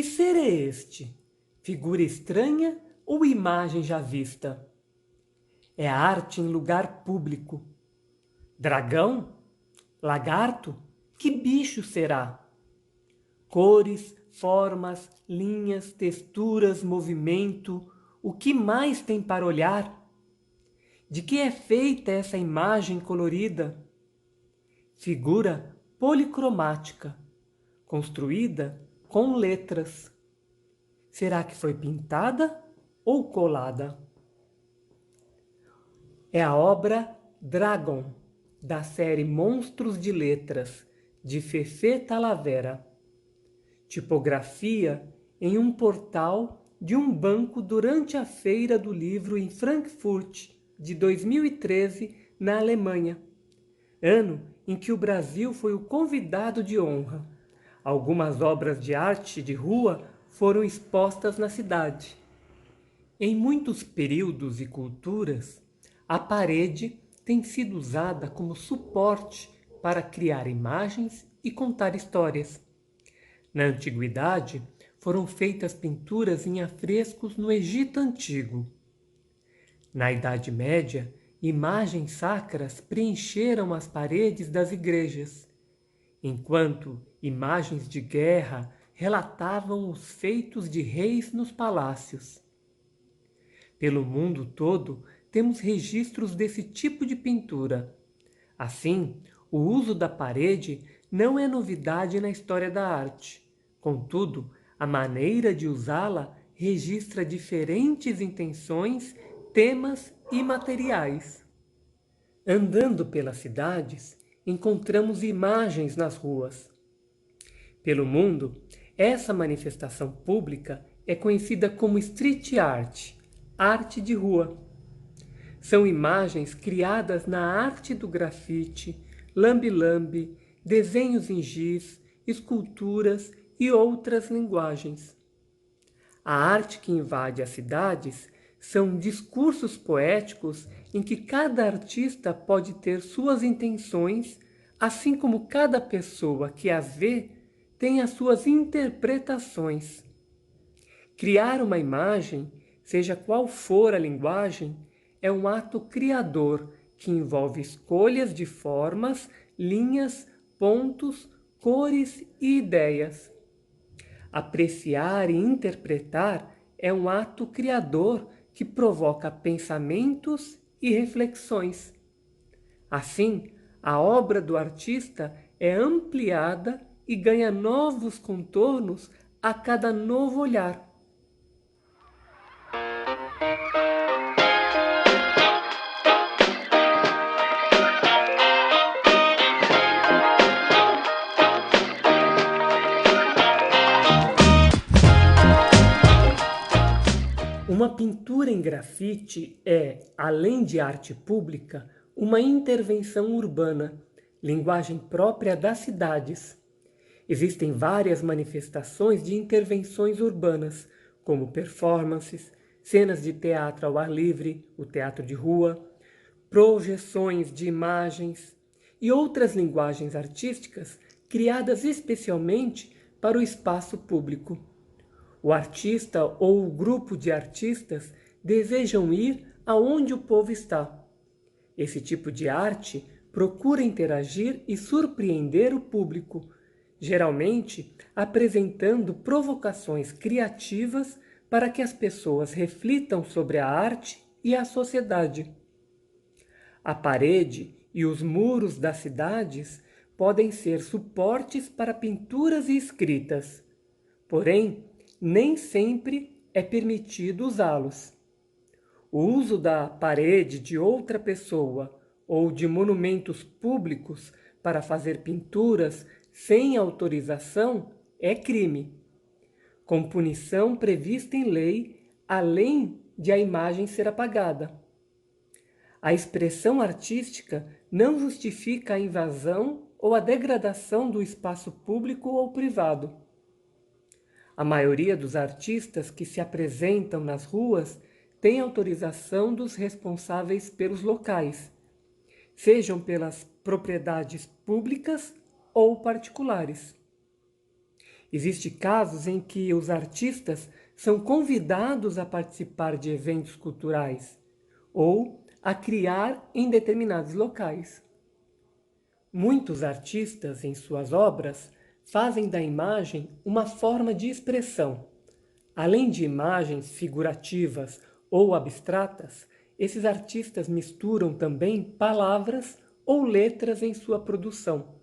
Que ser é este? Figura estranha ou imagem já vista? É arte em lugar público. Dragão? Lagarto? Que bicho será? Cores, formas, linhas, texturas, movimento, o que mais tem para olhar? De que é feita essa imagem colorida? Figura policromática, construída com letras. Será que foi pintada ou colada? É a obra Dragon, da série Monstros de Letras, de Fefê Talavera. Tipografia em um portal de um banco durante a Feira do Livro em Frankfurt, de 2013, na Alemanha, ano em que o Brasil foi o convidado de honra. Algumas obras de arte de rua foram expostas na cidade. Em muitos períodos e culturas, a parede tem sido usada como suporte para criar imagens e contar histórias. Na antiguidade, foram feitas pinturas em afrescos no Egito Antigo. Na Idade Média, imagens sacras preencheram as paredes das igrejas, enquanto imagens de guerra relatavam os feitos de reis nos palácios. Pelo mundo todo, temos registros desse tipo de pintura. Assim, o uso da parede não é novidade na história da arte. Contudo, a maneira de usá-la registra diferentes intenções, temas e materiais. Andando pelas cidades, encontramos imagens nas ruas. Pelo mundo, essa manifestação pública é conhecida como street art, arte de rua. São imagens criadas na arte do grafite, lambe-lambe, desenhos em giz, esculturas e outras linguagens. A arte que invade as cidades são discursos poéticos em que cada artista pode ter suas intenções, assim como cada pessoa que as vê tem as suas interpretações. Criar uma imagem, seja qual for a linguagem, é um ato criador que envolve escolhas de formas, linhas, pontos, cores e ideias. Apreciar e interpretar é um ato criador que provoca pensamentos e reflexões. Assim, a obra do artista é ampliada e ganha novos contornos a cada novo olhar. Uma pintura em grafite é, além de arte pública, uma intervenção urbana, linguagem própria das cidades. Existem várias manifestações de intervenções urbanas, como performances, cenas de teatro ao ar livre, o teatro de rua, projeções de imagens e outras linguagens artísticas criadas especialmente para o espaço público. O artista ou o grupo de artistas desejam ir aonde o povo está. Esse tipo de arte procura interagir e surpreender o público, geralmente apresentando provocações criativas para que as pessoas reflitam sobre a arte e a sociedade. A parede e os muros das cidades podem ser suportes para pinturas e escritas, porém, nem sempre é permitido usá-los. O uso da parede de outra pessoa ou de monumentos públicos para fazer pinturas sem autorização é crime, com punição prevista em lei, além de a imagem ser apagada. A expressão artística não justifica a invasão ou a degradação do espaço público ou privado. A maioria dos artistas que se apresentam nas ruas tem autorização dos responsáveis pelos locais, sejam pelas propriedades públicas ou particulares. Existem casos em que os artistas são convidados a participar de eventos culturais ou a criar em determinados locais. Muitos artistas, em suas obras, fazem da imagem uma forma de expressão. Além de imagens figurativas ou abstratas, esses artistas misturam também palavras ou letras em sua produção.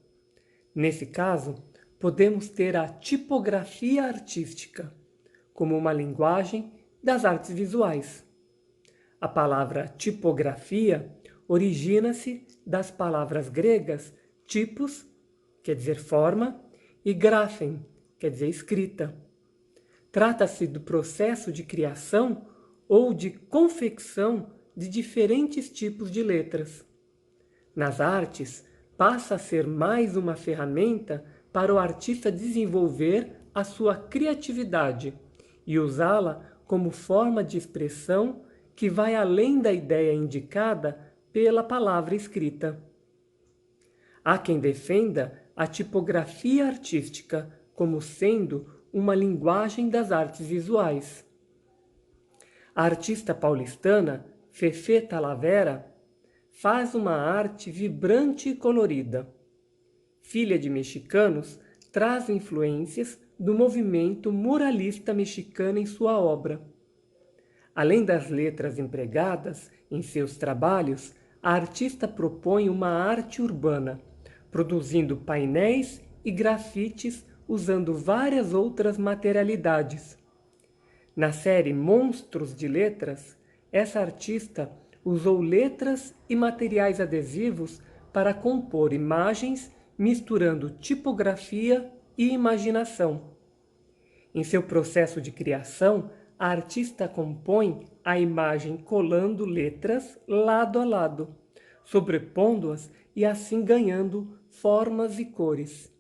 Nesse caso, podemos ter a tipografia artística, como uma linguagem das artes visuais. A palavra tipografia origina-se das palavras gregas tipos, quer dizer forma, e graphen, quer dizer escrita. Trata-se do processo de criação ou de confecção de diferentes tipos de letras. Nas artes, passa a ser mais uma ferramenta para o artista desenvolver a sua criatividade e usá-la como forma de expressão que vai além da ideia indicada pela palavra escrita. Há quem defenda a tipografia artística como sendo uma linguagem das artes visuais. A artista paulistana Fefê Talavera faz uma arte vibrante e colorida. Filha de mexicanos, traz influências do movimento muralista mexicano em sua obra. Além das letras empregadas em seus trabalhos, a artista propõe uma arte urbana, produzindo painéis e grafites usando várias outras materialidades. Na série Monstros de Letras, essa artista usou letras e materiais adesivos para compor imagens misturando tipografia e imaginação. Em seu processo de criação, a artista compõe a imagem colando letras lado a lado, sobrepondo-as e assim ganhando formas e cores.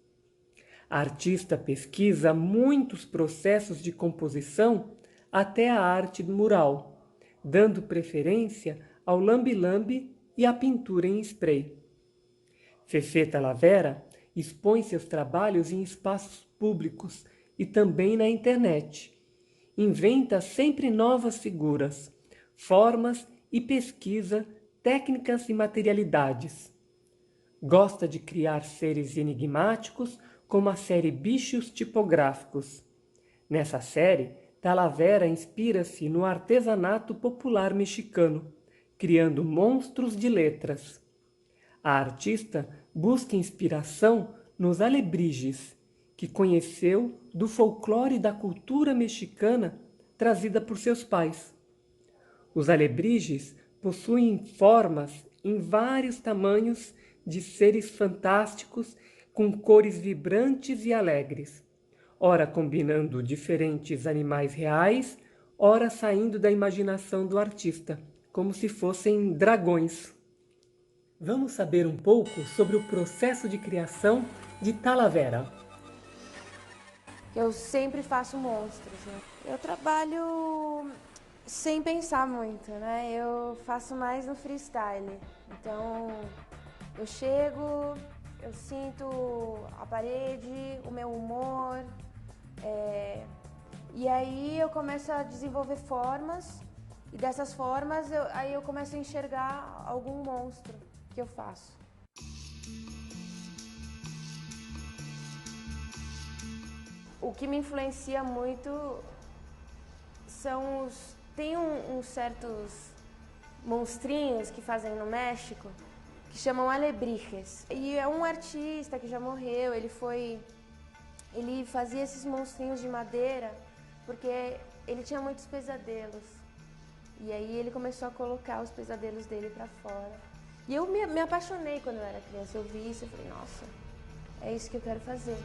A artista pesquisa muitos processos de composição até a arte mural, dando preferência ao lambe-lambe e à pintura em spray. Fefê Talavera expõe seus trabalhos em espaços públicos e também na internet. Inventa sempre novas figuras, formas e pesquisa técnicas e materialidades. Gosta de criar seres enigmáticos como a série Bichos Tipográficos. Nessa série, Talavera inspira-se no artesanato popular mexicano, criando monstros de letras. A artista busca inspiração nos alebrijes, que conheceu do folclore da cultura mexicana trazida por seus pais. Os alebrijes possuem formas em vários tamanhos de seres fantásticos com cores vibrantes e alegres, ora combinando diferentes animais reais, ora saindo da imaginação do artista, como se fossem dragões. Vamos saber um pouco sobre o processo de criação de Talavera. Eu sempre faço monstros, né? Eu trabalho sem pensar muito, né? Eu faço mais no freestyle. Então, eu chego, eu sinto a parede, o meu humor, e aí eu começo a desenvolver formas, e dessas formas aí eu começo a enxergar algum monstro que eu faço. O que me influencia muito são tem uns certos monstrinhos que fazem no México que chamam alebrijes. E é um artista que já morreu, ele fazia esses monstrinhos de madeira porque ele tinha muitos pesadelos. E aí ele começou a colocar os pesadelos dele pra fora. E eu me apaixonei quando eu era criança. Eu vi isso e falei, nossa, é isso que eu quero fazer.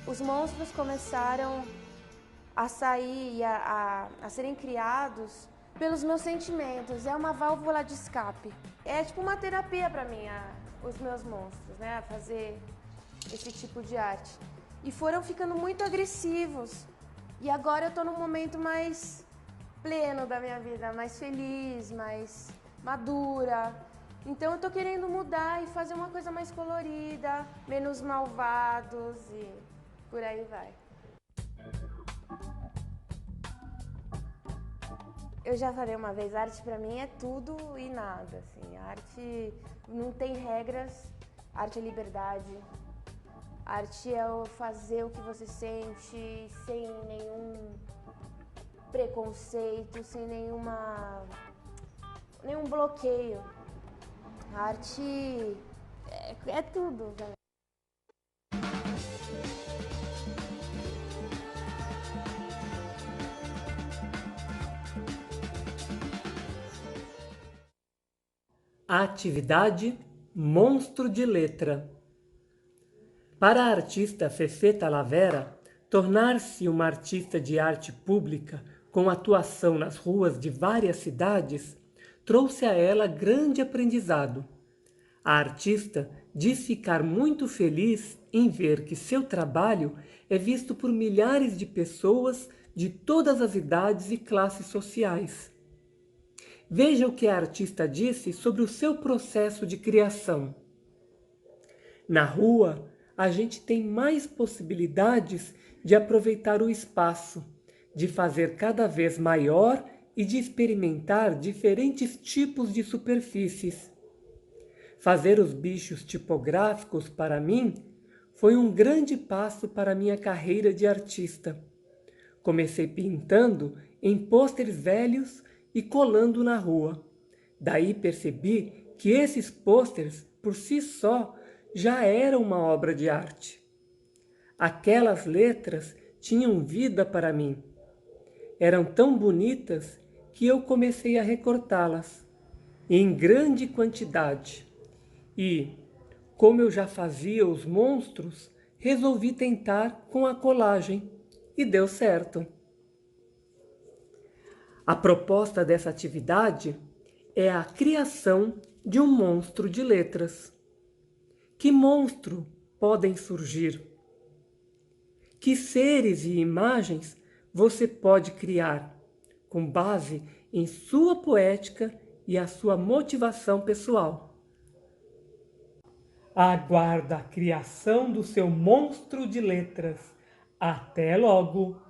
Os monstros começaram a sair e a serem criados pelos meus sentimentos. É uma válvula de escape. É tipo uma terapia para mim, os meus monstros, né? Fazer esse tipo de arte. E foram ficando muito agressivos. E agora eu tô num momento mais pleno da minha vida, mais feliz, mais madura. Então eu tô querendo mudar e fazer uma coisa mais colorida, menos malvados e por aí vai. Eu já falei uma vez, arte pra mim é tudo e nada, assim. A arte não tem regras, arte é liberdade. Arte é fazer o que você sente sem nenhum preconceito, sem nenhum bloqueio. A arte é tudo, velho. A atividade Monstro de Letra. Para a artista Fefe Talavera, tornar-se uma artista de arte pública com atuação nas ruas de várias cidades trouxe a ela grande aprendizado. A artista diz ficar muito feliz em ver que seu trabalho é visto por milhares de pessoas de todas as idades e classes sociais. Veja o que a artista disse sobre o seu processo de criação. Na rua, a gente tem mais possibilidades de aproveitar o espaço, de fazer cada vez maior e de experimentar diferentes tipos de superfícies. Fazer os bichos tipográficos, para mim, foi um grande passo para a minha carreira de artista. Comecei pintando em pôsteres velhos e colando na rua. Daí percebi que esses pôsteres, por si só, já eram uma obra de arte. Aquelas letras tinham vida para mim. Eram tão bonitas que eu comecei a recortá-las, em grande quantidade. E, como eu já fazia os monstros, resolvi tentar com a colagem, e deu certo. A proposta dessa atividade é a criação de um monstro de letras. Que monstro podem surgir? Que seres e imagens você pode criar com base em sua poética e a sua motivação pessoal? Aguarda a criação do seu monstro de letras. Até logo!